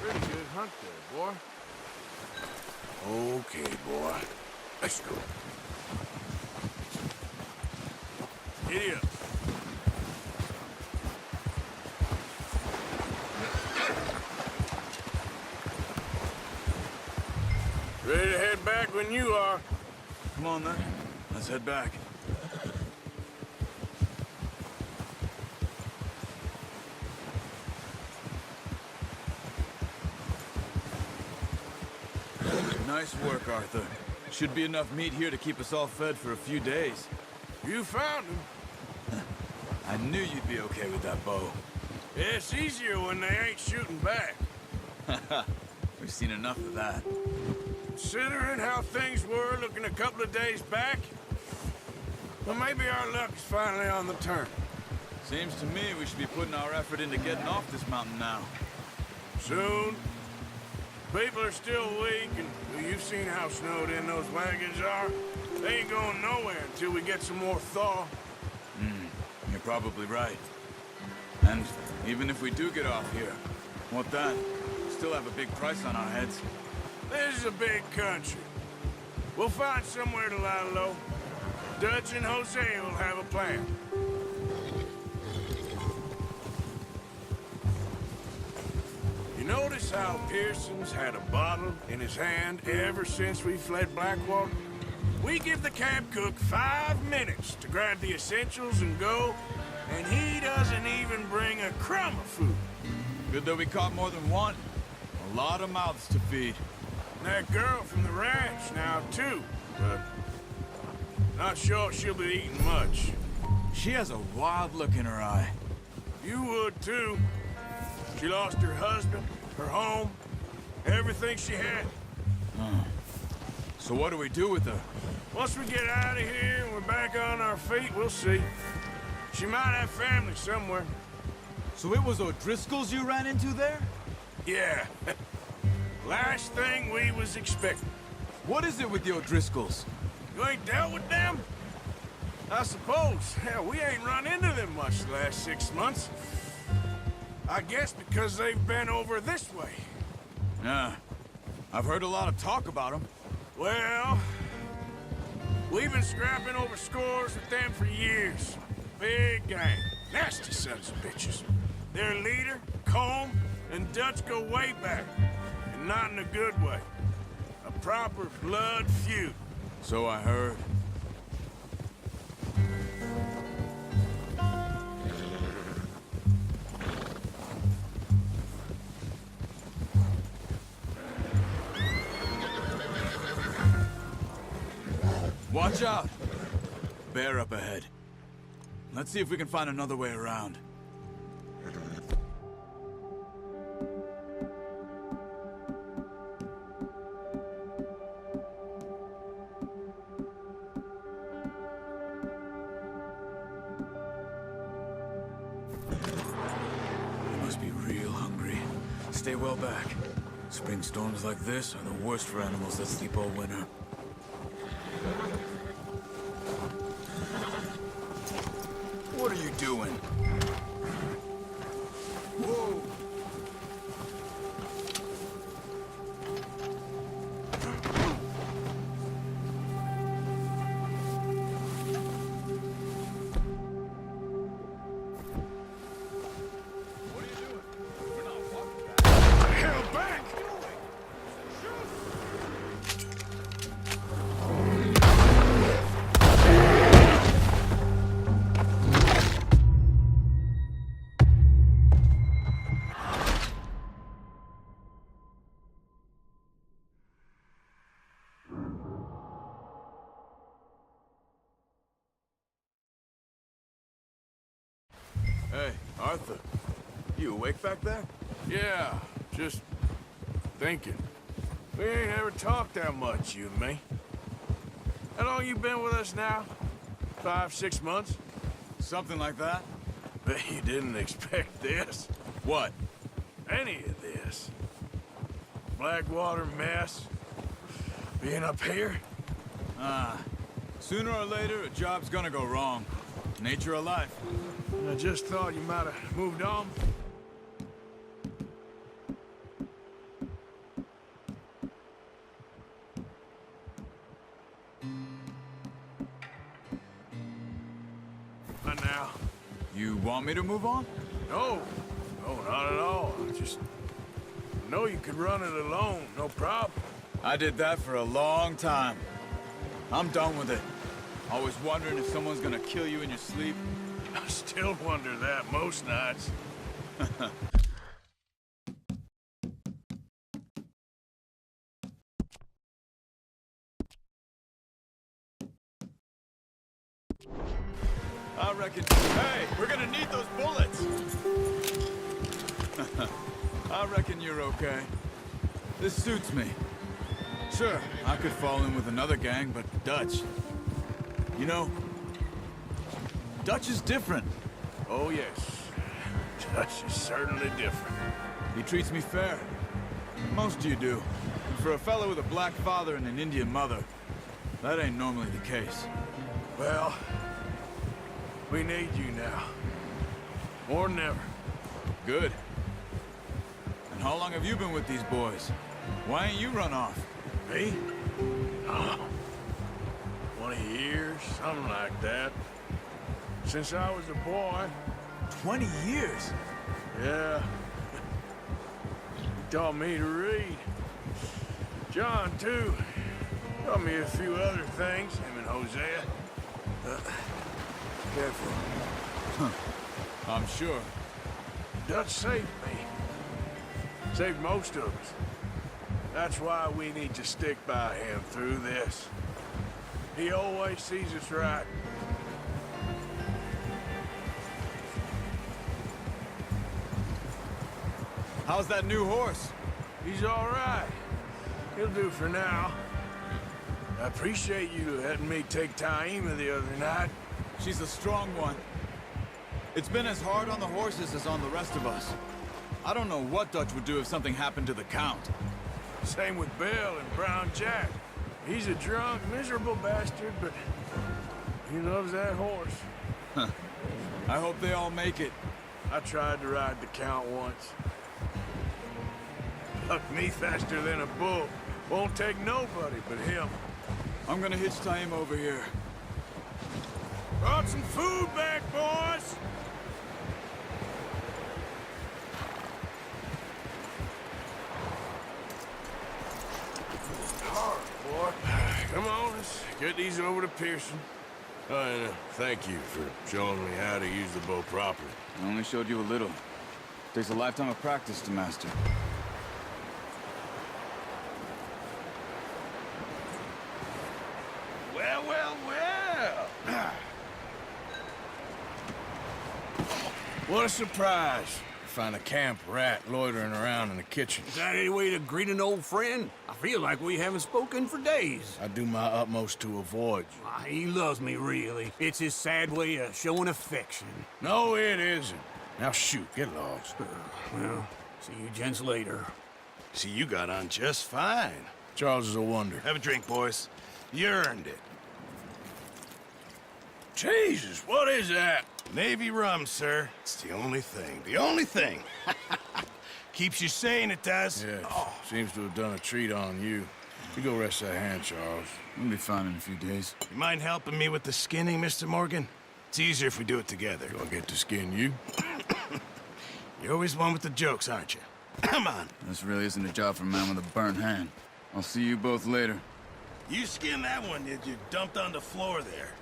Pretty good hunt there, boy. Okay, boy. Let's go. Giddy up. Ready to head back when you are. Come on, then. Let's head back. Nice work, Arthur. Should be enough meat here to keep us all fed for a few days. You found him. I knew you'd be okay with that bow. Yeah, it's easier when they ain't shooting back. We've seen enough of that. Considering how things were looking a couple of days back, well, maybe our luck is finally on the turn. Seems to me we should be putting our effort into getting off this mountain now. Soon. People are still weak, and well, you've seen how snowed in those wagons are. They ain't going nowhere until we get some more thaw. You're probably right. And even if we do get off here, what then? We still have a big price on our heads. This is a big country. We'll find somewhere to lie low. Dutch and Hosea will have a plan. You notice how Pearson's had a bottle in his hand ever since we fled Blackwater? We give the camp cook 5 minutes to grab the essentials and go, and he doesn't even bring a crumb of food. Good that we caught more than one. A lot of mouths to feed. And that girl from the ranch now, too, but not sure she'll be eating much. She has a wild look in her eye. You would, too. She lost her husband, her home, everything she had. So what do we do with her? Once we get out of here and we're back on our feet, we'll see. She might have family somewhere. So it was O'Driscoll's you ran into there? Yeah. Last thing we was expecting. What is it with the O'Driscolls? You ain't dealt with them? I suppose. Hell, we ain't run into them much the last 6 months. I guess because they've been over this way. Yeah. I've heard a lot of talk about them. Well, we've been scrapping over scores with them for years. Big gang. Nasty sons of bitches. Their leader, Colm, and Dutch go way back. And not in a good way. A proper blood feud. So I heard. Watch out! Bear up ahead. Let's see if we can find another way around. They must be real hungry. Stay well back. Spring storms like this are the worst for animals that sleep all winter. What are you doing? Whoa! What are you doing? We're not walking back. Hell, back! Hey, Arthur. You awake back there? Yeah, just thinking. We ain't ever talked that much, you and me. How long you been with us now? 5, 6 months? Something like that? Bet you didn't expect this. What? Any of this. Blackwater mess. Being up here? Sooner or later, a job's gonna go wrong. Nature of life. I just thought you might have moved on. You want me to move on? No, no, not at all. I just know you could run it alone, no problem. I did that for a long time. I'm done with it. Always wondering if someone's gonna kill you in your sleep. I still wonder that most nights. I reckon... Hey, we're gonna need those bullets! I reckon you're okay. This suits me. Sure, I could fall in with another gang, but Dutch... You know, Dutch is different. Oh, yes. Dutch is certainly different. He treats me fair. Most of you do. And for a fellow with a black father and an Indian mother, that ain't normally the case. Well, we need you now. More than ever. Good. And how long have you been with these boys? Why ain't you run off? Me? Oh, 20 years, something like that. Since I was a boy. 20 years? Yeah. He taught me to read. John, too. Taught me a few other things, him and Hosea. Careful. I'm sure. Dutch saved me. Saved most of us. That's why we need to stick by him through this. He always sees us right. How's that new horse? He's all right. He'll do for now. I appreciate you letting me take Taima the other night. She's a strong one. It's been as hard on the horses as on the rest of us. I don't know what Dutch would do if something happened to the Count. Same with Bill and Brown Jack. He's a drunk, miserable bastard, but he loves that horse. I hope they all make it. I tried to ride the Count once. Bucked me faster than a bull. Won't take nobody but him. I'm gonna hitch Taima over here. Brought some food back, boys! Hard, boy. Come on, let's get these over to Pearson. And thank you for showing me how to use the bow properly. I only showed you a little. Takes a lifetime of practice to master. Well, well, well! What a surprise. Find a camp rat loitering around in the kitchen. Is that any way to greet an old friend? I feel like we haven't spoken for days. I do my utmost to avoid you. He loves me, really. It's his sad way of showing affection. No, it isn't. Now shoot, get lost. Well, see you gents later. See, you got on just fine. Charles is a wonder. Have a drink, boys. You earned it. Jesus, what is that? Navy rum, sir. It's the only thing. The only thing. Keeps you sane, it does. Yes, seems to have done a treat on you. You go rest that hand, Charles. We'll be fine in a few days. You mind helping me with the skinning, Mr. Morgan? It's easier if we do it together. Do I get to skin you? You're always one with the jokes, aren't you? Come on. This really isn't a job for a man with a burnt hand. I'll see you both later. You skinned that one, you dumped on the floor there.